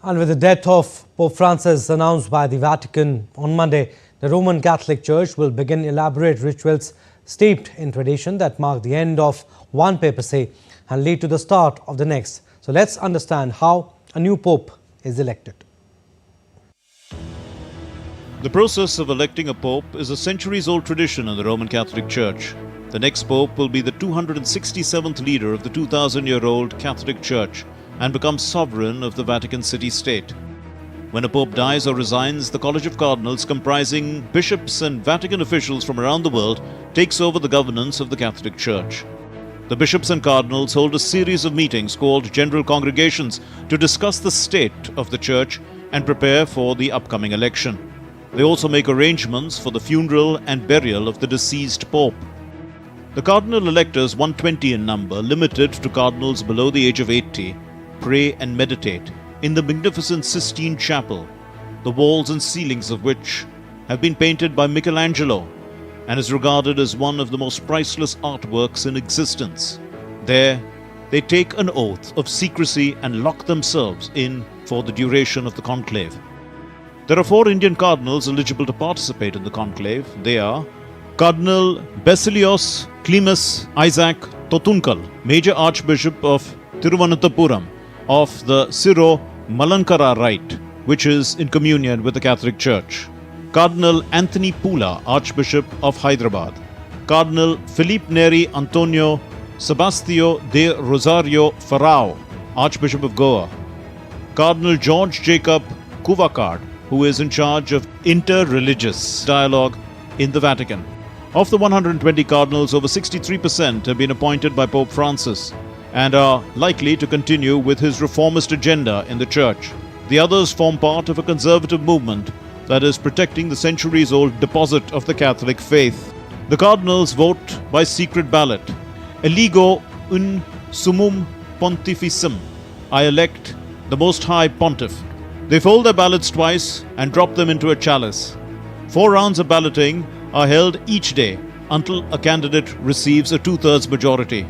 And with the death of Pope Francis announced by the Vatican on Monday, the Roman Catholic Church will begin elaborate rituals steeped in tradition that mark the end of one papacy and lead to the start of the next. So let's understand how a new pope is elected. The process of electing a pope is a centuries-old tradition in the Roman Catholic Church. The next pope will be the 267th leader of the 2,000-year-old Catholic Church and become sovereign of the Vatican city-state. When a pope dies or resigns, the College of Cardinals, comprising bishops and Vatican officials from around the world, takes over the governance of the Catholic Church. The bishops and cardinals hold a series of meetings called general congregations to discuss the state of the Church and prepare for the upcoming election. They also make arrangements for the funeral and burial of the deceased pope. The cardinal electors, 120 in number, limited to cardinals below the age of 80, pray and meditate in the magnificent Sistine Chapel, the walls and ceilings of which have been painted by Michelangelo and is regarded as one of the most priceless artworks in existence. There, they take an oath of secrecy and lock themselves in for the duration of the conclave. There are 4 Indian cardinals eligible to participate in the conclave. They are Cardinal Basilios Clemus Isaac Totunkal, Major Archbishop of Thiruvananthapuram, of the Syro-Malankara Rite, which is in communion with the Catholic Church. Cardinal Anthony Pula, Archbishop of Hyderabad. Cardinal Felipe Neri Antonio Sebastio de Rosario Farao, Archbishop of Goa. Cardinal George Jacob Kuvakard, who is in charge of inter-religious dialogue in the Vatican. Of the 120 cardinals, over 63% have been appointed by Pope Francis and are likely to continue with his reformist agenda in the Church. The others form part of a conservative movement that is protecting the centuries-old deposit of the Catholic faith. The cardinals vote by secret ballot. Eligo un summum pontificem. I elect the Most High Pontiff. They fold their ballots twice and drop them into a chalice. 4 rounds of balloting are held each day until a candidate receives a 2/3 majority.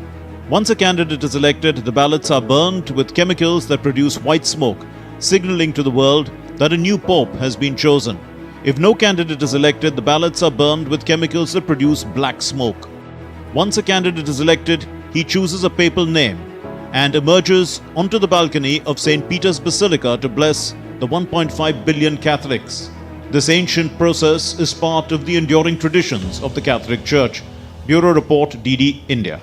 Once a candidate is elected, the ballots are burnt with chemicals that produce white smoke, signaling to the world that a new pope has been chosen. If no candidate is elected, the ballots are burned with chemicals that produce black smoke. Once a candidate is elected, he chooses a papal name and emerges onto the balcony of St. Peter's Basilica to bless the 1.5 billion Catholics. This ancient process is part of the enduring traditions of the Catholic Church. Bureau Report, DD, India.